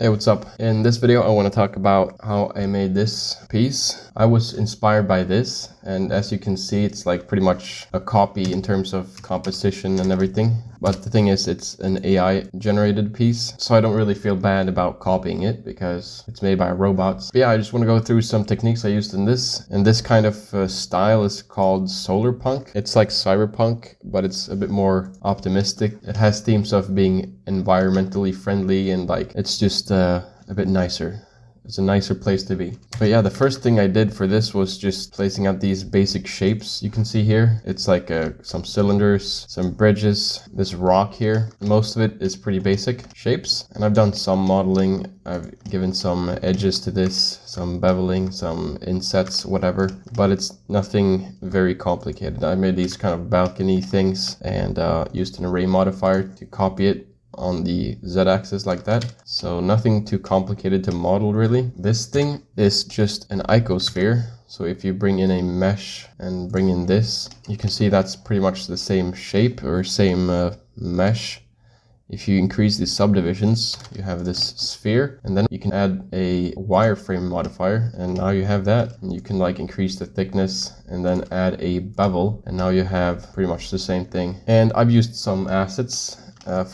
Hey, what's up? In this video, I want to talk about how I made this piece. I was inspired by this, and as you can see, it's like pretty much a copy in terms of composition and everything. But the thing is, it's an AI generated piece, so I don't really feel bad about copying it because it's made by robots. But yeah, I just want to go through some techniques I used in this. And this kind of style is called Solarpunk. It's like cyberpunk, but it's a bit more optimistic. It has themes of being environmentally friendly and like it's just a bit nicer. It's a nicer place to be. But yeah, the first thing I did for this was just placing out these basic shapes you can see here. It's like some cylinders, some bridges, this rock here. Most of it is pretty basic shapes. And I've done some modeling. I've given some edges to this, some beveling, some insets, whatever. But it's nothing very complicated. I made these kind of balcony things and used an array modifier to copy it on the z-axis like that. So nothing too complicated to model really. This thing is just an icosphere. So if you bring in a mesh and bring in this, you can see that's pretty much the same shape or same mesh. If you increase the subdivisions, you have this sphere, and then you can add a wireframe modifier, and now you have that. And you can like increase the thickness and then add a bevel, and now you have pretty much the same thing. And I've used some assets.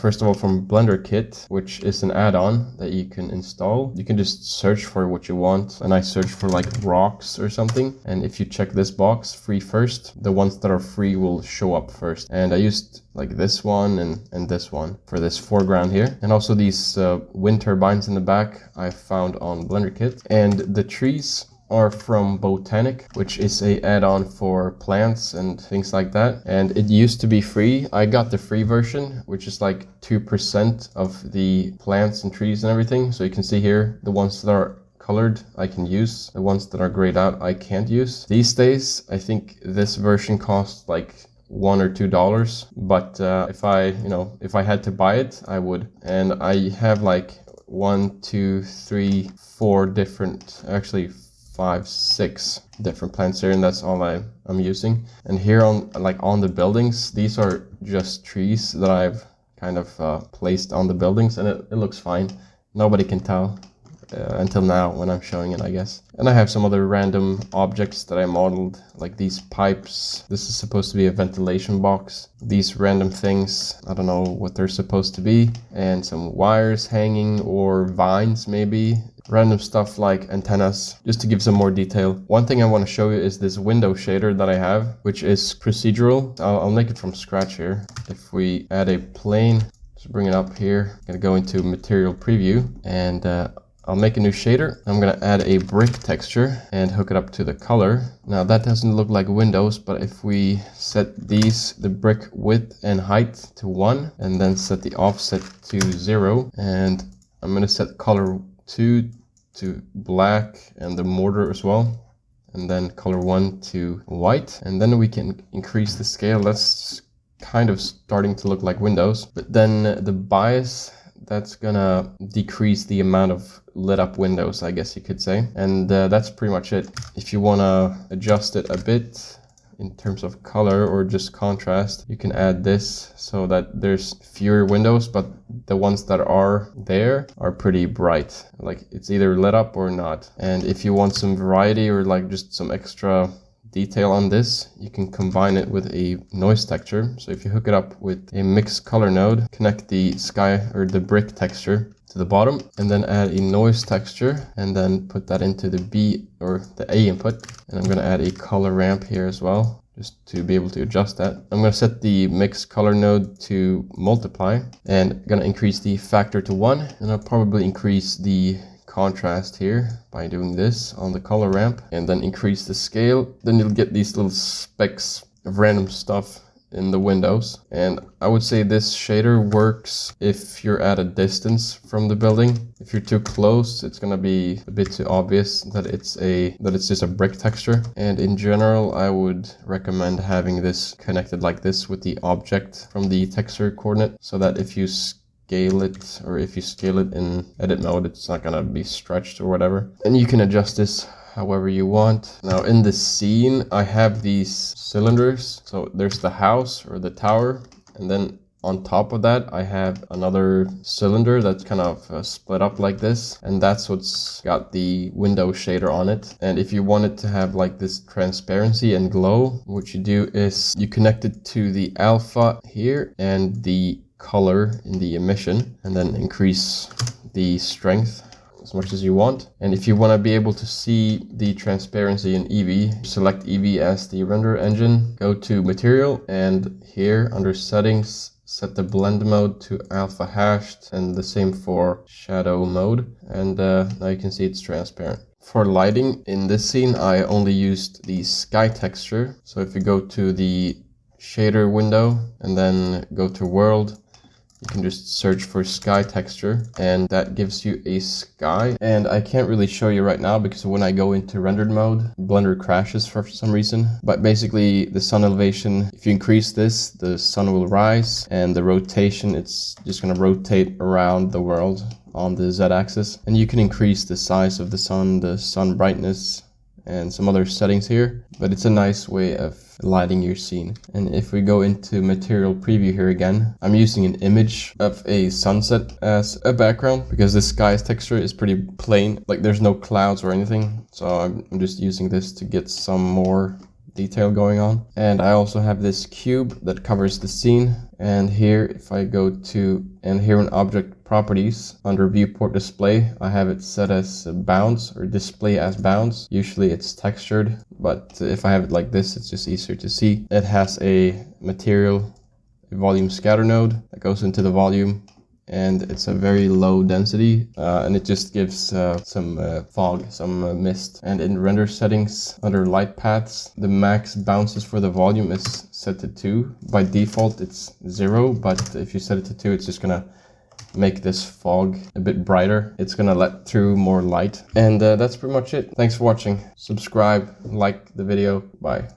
First of all, from Blender Kit, which is an add-on that you can install. You can just search for what you want, and I searched for like rocks or something. And if you check this box, free first, the ones that are free will show up first. And I used like this one and this one for this foreground here. And also these wind turbines in the back I found on Blender Kit. And the trees are from Botanic, which is a add-on for plants and things like that. And it used to be free. I got the free version, which is like 2% of the plants and trees and everything. So you can see here, the ones that are colored I can use, the ones that are grayed out I can't use. These days, I think this version costs like $1 or $2, but if I had to buy it, I would. And I have like 1, 2, 3, 4 different, actually 5, 6 different plants here, and that's all I'm using. And here on the buildings, these are just trees that I've kind of placed on the buildings, and it looks fine. Nobody can tell until now when I'm showing it, I guess. And I have some other random objects that I modeled, like these pipes. This is supposed to be a ventilation box. These random things, I don't know what they're supposed to be. And some wires hanging or vines maybe. Random stuff like antennas, just to give some more detail. One thing I want to show you is this window shader that I have, which is procedural. I'll make it from scratch here. If we add a plane, just bring it up here. I'm gonna go into material preview and I'll make a new shader. I'm gonna add a brick texture and hook it up to the color. Now that doesn't look like windows, but if we set the brick width and height to 1 and then set the offset to 0, and I'm gonna set color 2 to black and the mortar as well, and then color 1 to white, and then we can increase the scale. That's kind of starting to look like windows, but then the bias, that's gonna decrease the amount of lit up windows, I guess you could say. And that's pretty much it. If you want to adjust it a bit in terms of color or just contrast, you can add this so that there's fewer windows, but the ones that are there are pretty bright. Like it's either lit up or not. And if you want some variety or like just some extra detail on this, you can combine it with a noise texture. So if you hook it up with a mix color node, connect the sky or the brick texture to the bottom, and then add a noise texture, and then put that into the B or the A input. And I'm going to add a color ramp here as well, just to be able to adjust that. I'm going to set the mix color node to multiply, and going to increase the factor to 1, and I'll probably increase the contrast here by doing this on the color ramp, and then increase the scale. Then you'll get these little specks of random stuff in the windows. And I would say this shader works if you're at a distance from the building. If you're too close, it's gonna be a bit too obvious that it's just a brick texture. And in general, I would recommend having this connected like this with the object from the texture coordinate, so that if you scale it, or if you scale it in edit mode, it's not gonna be stretched or whatever. And you can adjust this however you want. Now in the scene, I have these cylinders. So there's the house or the tower, and then On top of that, I have another cylinder that's kind of split up like this, and that's what's got the window shader on it. And if you want it to have like this transparency and glow, what you do is you connect it to the alpha here and the color in the emission, and then increase the strength as much as you want. And if you want to be able to see the transparency in Eevee, select Eevee as the render engine, go to material, and here under settings, set the blend mode to alpha hashed, and the same for shadow mode. And now you can see it's transparent. For lighting in this scene, I only used the sky texture. So if you go to the shader window and then go to world, you can just search for sky texture, and that gives you a sky. And I can't really show you right now because when I go into rendered mode, Blender crashes for some reason. But basically the sun elevation, if you increase this, the sun will rise, and the rotation, it's just going to rotate around the world on the z-axis. And you can increase the size of the sun brightness, and some other settings here, but it's a nice way of lighting your scene. And if we go into material preview here again, I'm using an image of a sunset as a background because the sky's texture is pretty plain, like there's no clouds or anything. So I'm just using this to get some more detail going on. And I also have this cube that covers the scene. And here, if I go to, and here in object properties under viewport display, I have it set as bounds or display as bounds. Usually it's textured, but if I have it like this, it's just easier to see. It has a material, a volume scatter node that goes into the volume, and it's a very low density, and it just gives some fog, some mist. And in render settings under light paths, the max bounces for the volume is set to 2. By default it's 0, but if you set it to 2, it's just gonna make this fog a bit brighter. It's gonna let through more light. And that's pretty much it. Thanks for watching. Subscribe, like the video. Bye.